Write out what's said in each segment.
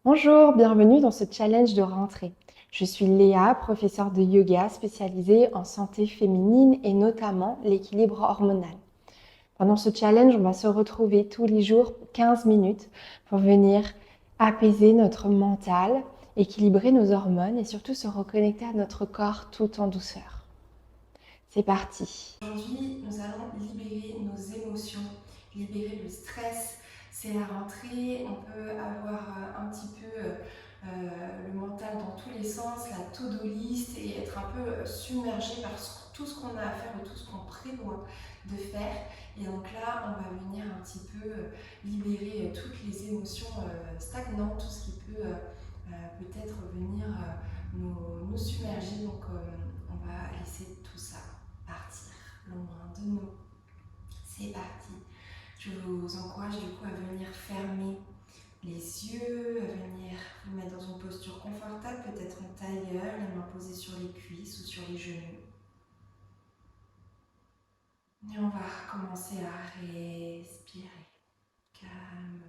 Bonjour, bienvenue dans ce challenge de rentrée. Je suis Léa, professeure de yoga spécialisée en santé féminine et notamment l'équilibre hormonal. Pendant ce challenge, on va se retrouver tous les jours 15 minutes pour venir apaiser notre mental, équilibrer nos hormones et surtout se reconnecter à notre corps tout en douceur. C'est parti. Aujourd'hui, nous allons libérer nos émotions, libérer le stress. C'est la rentrée, on peut avoir un petit peu le mental dans tous les sens, la to-do list et être un peu submergé par tout ce qu'on a à faire ou tout ce qu'on prévoit de faire. Et donc là, on va venir un petit peu libérer toutes les émotions stagnantes, tout ce qui peut peut-être venir nous submerger. Donc on va laisser tout ça partir loin de nous. C'est parti. Je vous encourage du coup à venir fermer les yeux, à venir vous mettre dans une posture confortable, peut-être en tailleur, les mains posées sur les cuisses ou sur les genoux. Et on va commencer à respirer calme.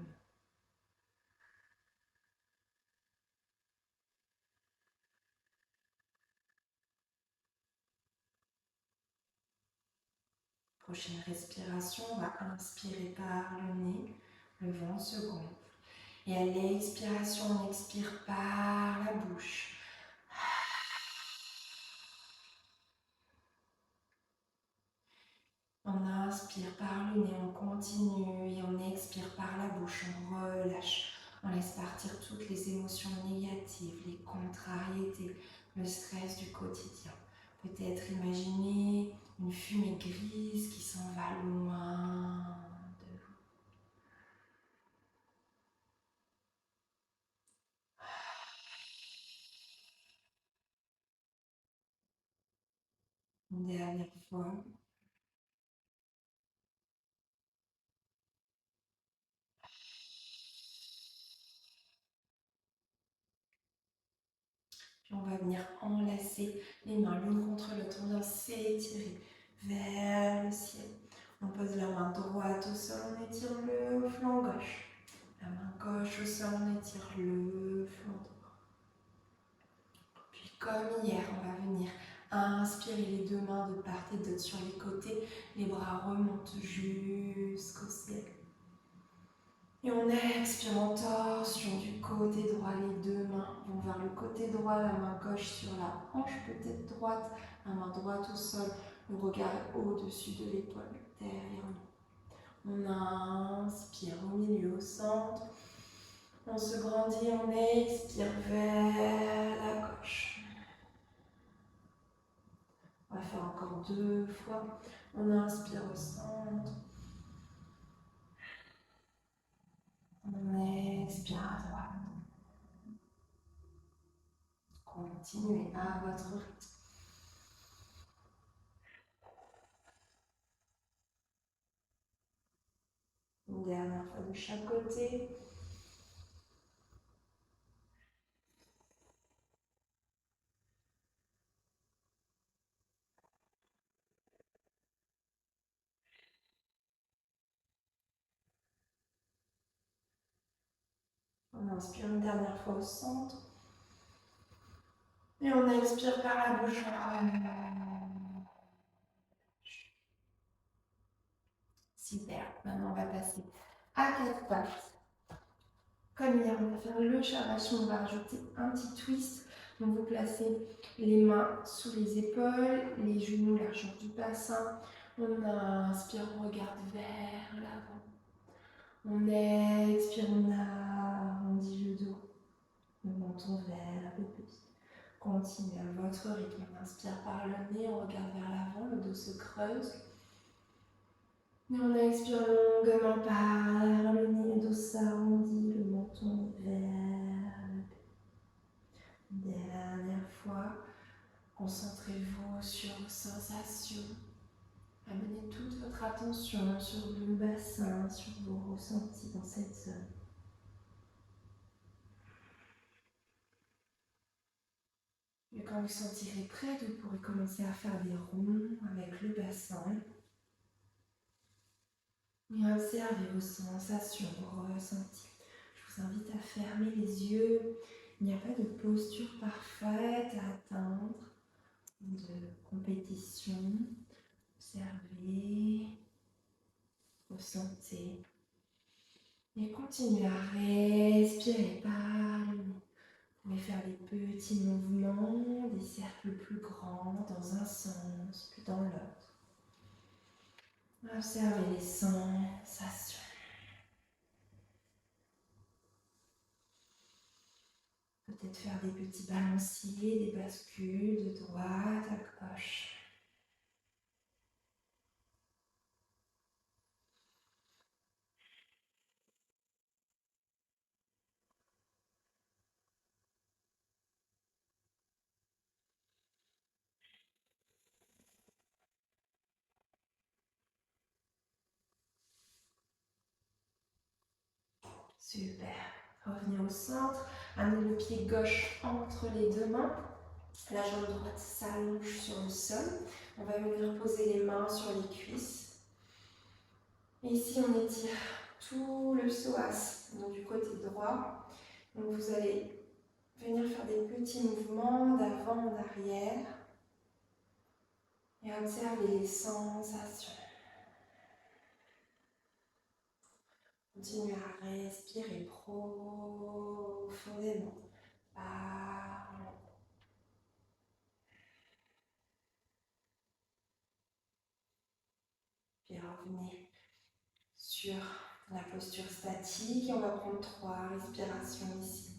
Prochaine respiration, on va inspirer par le nez, le vent se gonfle. Et à l'expiration, on expire par la bouche. On inspire par le nez, on continue et on expire par la bouche, on relâche. On laisse partir toutes les émotions négatives, les contrariétés, le stress du quotidien. Peut-être imaginer une fumée grise qui s'en va loin de vous. Une dernière fois. Puis on va venir enlacer les mains l'une contre l'autre. On vient s'étirer vers le ciel. On pose la main droite au sol, on étire le flanc gauche. La main gauche au sol, on étire le flanc droit. Puis comme hier, on va venir inspirer les deux mains de part et d'autre sur les côtés. Les bras remontent jusqu'au ciel. Et on expire en torsion du côté droit. Les deux mains vont vers le côté droit, la main gauche sur la hanche peut-être droite, la main droite au sol, le regard au-dessus de l'épaule, derrière nous. On inspire au milieu, au centre. On se grandit, on expire vers la gauche. On va faire encore deux fois. On inspire au centre. On expire à droite. Continuez à votre rythme. Une dernière fois de chaque côté. On inspire une dernière fois au centre. Et on expire par la bouche. Super. Maintenant, on va passer à quatre pattes. Comme hier, on va faire le Shavasana. On va rajouter un petit twist. Donc, vous placez les mains sous les épaules, les genoux largeur du bassin. On inspire, on regarde vers l'avant. On expire, on arrondit le dos. Le menton vers le petit. Continuez à votre rythme. On inspire par le nez, on regarde vers l'avant, le dos se creuse. Et on expire longuement par le nez, le dos s'arrondit, le menton vers le bas. Dernière fois, concentrez-vous sur vos sensations. Amenez toute votre attention sur le bassin, sur vos ressentis dans cette zone. Et quand vous sentirez prêt, vous pourrez commencer à faire des ronds avec le bassin. Et observez vos sensations, vos ressentis. vous invite à fermer les yeux. Il n'y a pas de posture parfaite à atteindre, de compétition. Observez, ressentez. Et continuez à respirer par le nez. Vous pouvez faire des petits mouvements, des cercles plus grands dans un sens puis dans l'autre. Observez les sensations. Peut-être faire des petits balanciers, des bascules de droite à gauche. Super. Revenez au centre. Amenez le pied gauche entre les deux mains. La jambe droite s'allonge sur le sol. On va venir poser les mains sur les cuisses. Et ici, on étire tout le psoas, donc du côté droit. Donc vous allez venir faire des petits mouvements d'avant en arrière et observer les sensations. Continuez à respirer profondément. Puis revenez sur la posture statique et on va prendre 3 respirations ici.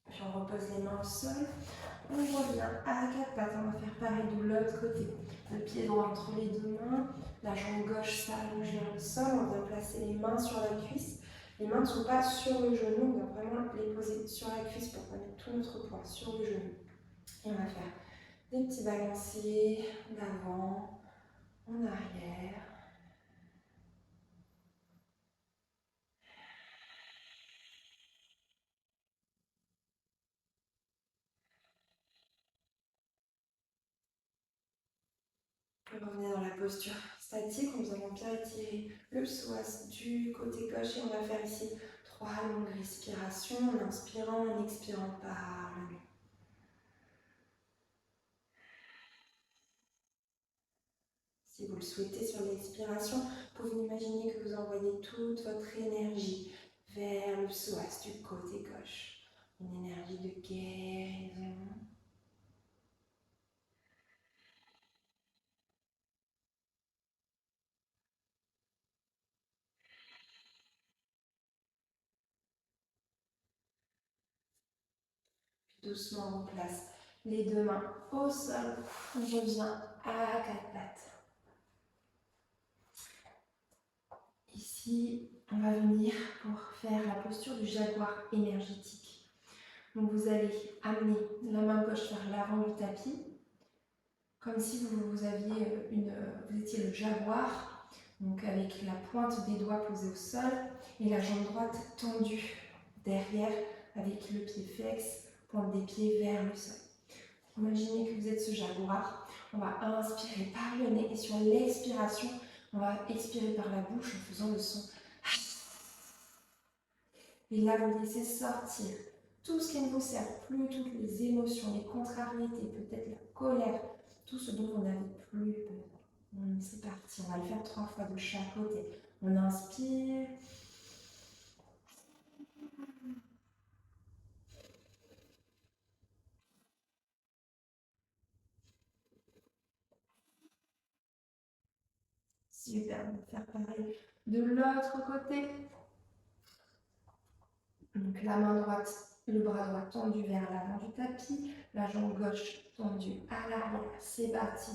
Puis on repose les mains au sol. On revient à 4 pattes. On va faire pareil de l'autre côté. Le pied droit entre les deux mains. La jambe gauche s'allonge vers le sol. On vient placer les mains sur la cuisse. Les mains ne sont pas sur le genou. On va vraiment les poser sur la cuisse pour pas mettre tout notre poids sur le genou. Et on va faire des petits balanciers d'avant, en arrière. Revenez dans la posture statique, nous allons bien étirer le psoas du côté gauche et on va faire ici 3 longues respirations en inspirant, en expirant par le nez. Si vous le souhaitez sur l'expiration, vous pouvez imaginer que vous envoyez toute votre énergie vers le psoas du côté gauche. Une énergie de guérison. Doucement, on place les deux mains au sol. On revient à 4 pattes. Ici, on va venir pour faire la posture du jaguar énergétique. Donc vous allez amener la main gauche vers l'avant du tapis, comme si vous étiez le jaguar, donc avec la pointe des doigts posée au sol et la jambe droite tendue derrière avec le pied flex, pointe des pieds vers le sol. Imaginez que vous êtes ce jaguar. On va inspirer par le nez et sur l'expiration, on va expirer par la bouche en faisant le son. Et là, vous laissez sortir tout ce qui ne vous sert plus, toutes les émotions, les contrariétés, peut-être la colère, tout ce dont vous n'avez plus besoin. C'est parti, on va le faire 3 fois de chaque côté. On inspire. Super, on va faire pareil de l'autre côté. Donc la main droite, le bras droit tendu vers l'avant du tapis, la jambe gauche tendue à l'arrière. C'est parti.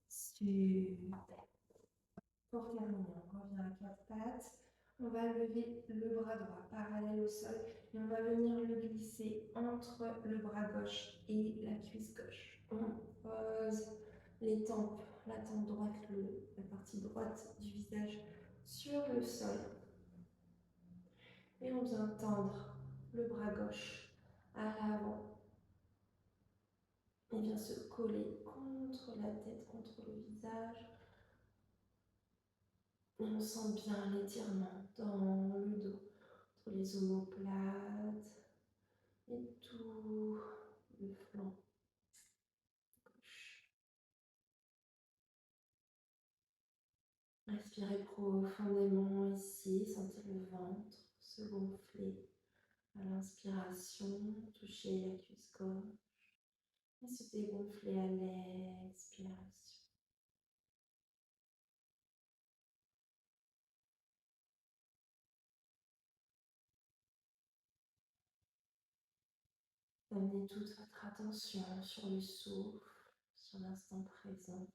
Super. Pour terminer, on revient à 4 pattes. On va lever le bras droit parallèle au sol et on va venir le glisser entre le bras gauche et la cuisse gauche. On pose les tempes, la tempe droite, la partie droite du visage sur le sol. Et on vient tendre le bras gauche à l'avant. Il vient se coller contre la tête, contre le visage. Et on sent bien l'étirement dans le dos, entre les omoplates et tout le flanc gauche. Respirez profondément ici, sentez le ventre se gonfler à l'inspiration, touchez la cuisse gauche et se dégonfler à l'expiration. Amenez toute votre attention sur le souffle, sur l'instant présent.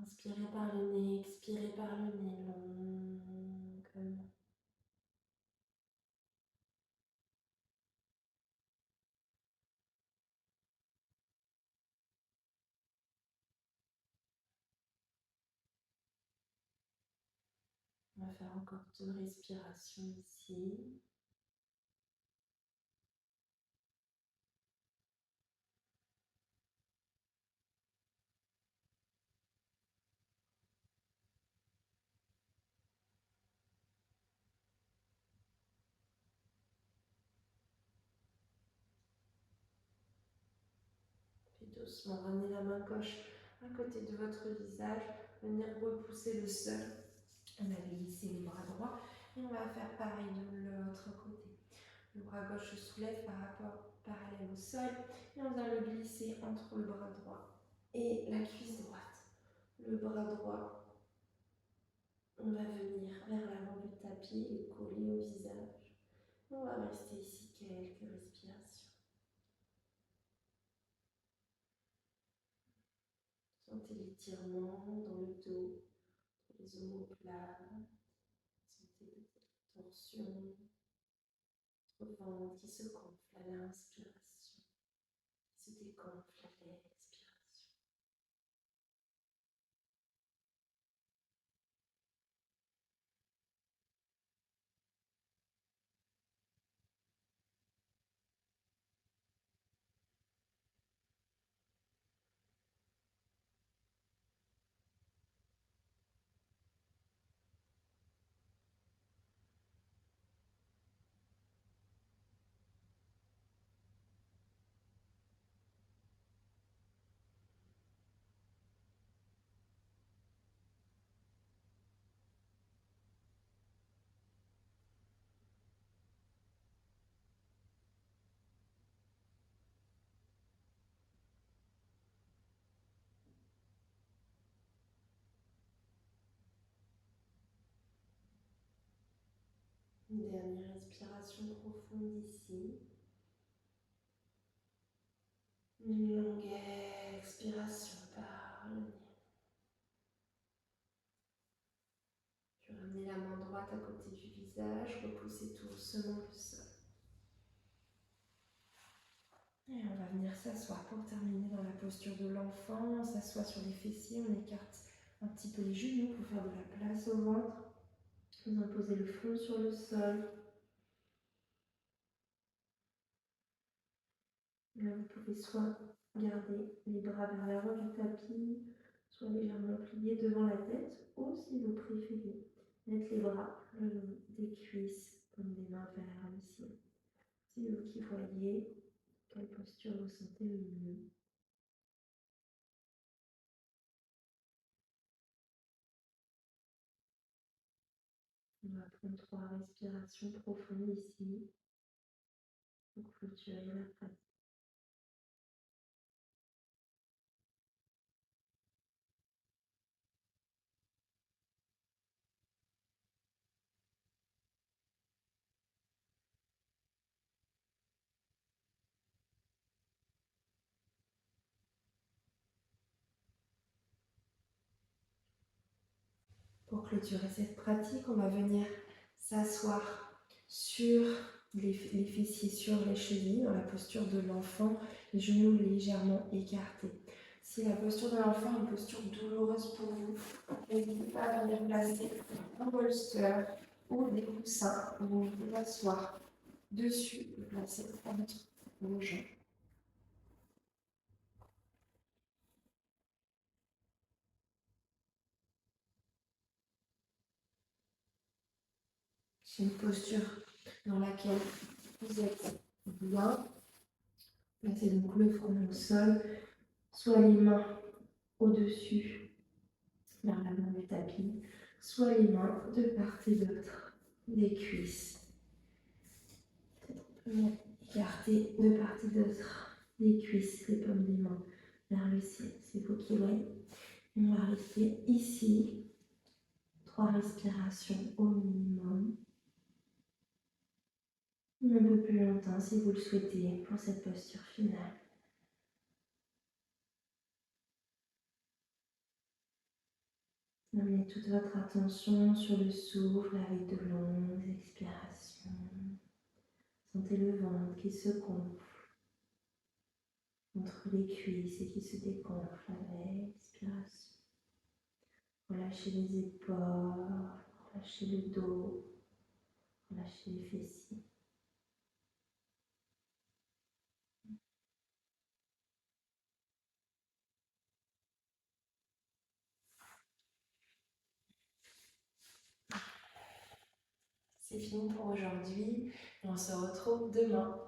Inspirez par le nez, expirez par le nez longuement. On va faire encore 2 respirations ici. Puis doucement, ramenez la main gauche à côté de votre visage. Venir repousser le sol. On va glisser les bras droits et on va faire pareil de l'autre côté. Le bras gauche se soulève par rapport parallèle au sol et on va le glisser entre le bras droit et la cuisse droite. Le bras droit, on va venir vers l'avant du tapis, le coller au visage. On va rester ici quelques respirations. Sentez l'étirement dans le dos, les omoplates. Sentez peut-être la torsion, votre ventre qui se gonfle à l'inspiration, qui se dégonfle à l'expiration. Une dernière respiration profonde ici. Une longue expiration par le nez. Puis ramenez la main droite à côté du visage, repoussez tout doucement le sol. Et on va venir s'asseoir pour terminer dans la posture de l'enfant. On s'assoit sur les fessiers, on écarte un petit peu les genoux pour faire de la place au ventre. Vous imposez le front sur le sol. Là, vous pouvez soit garder les bras vers l'avant du tapis, soit légèrement pliés devant la tête, ou si vous préférez, mettre les bras le long des cuisses comme des mains vers le ciel. C'est vous qui voyez quelle posture vous sentez le mieux. On va prendre 3 respirations profondes ici pour clôturer la pratique. Pour clôturer cette pratique, on va venir s'asseoir sur les fessiers sur les chevilles, dans la posture de l'enfant, les genoux légèrement écartés. Si la posture de l'enfant est une posture douloureuse pour vous, n'hésitez pas à venir placer un bolster ou des coussins où vous pouvez asseoir dessus et placer entre vos jambes. C'est une posture dans laquelle vous êtes bien. Placez donc le front au sol, soit les mains au-dessus, vers l'avant du tapis, soit les mains de part et d'autre des cuisses. Écartez de part et d'autre des cuisses, les paumes des mains vers le ciel. C'est vous qui voyez. On va rester ici. 3 respirations au minimum. Un peu plus longtemps si vous le souhaitez pour cette posture finale. Amenez toute votre attention sur le souffle avec de longues expirations. Sentez le ventre qui se gonfle entre les cuisses et qui se dégonfle avec l'expiration. Relâchez les épaules, relâchez le dos, relâchez les fessiers. C'est fini pour aujourd'hui. On se retrouve demain.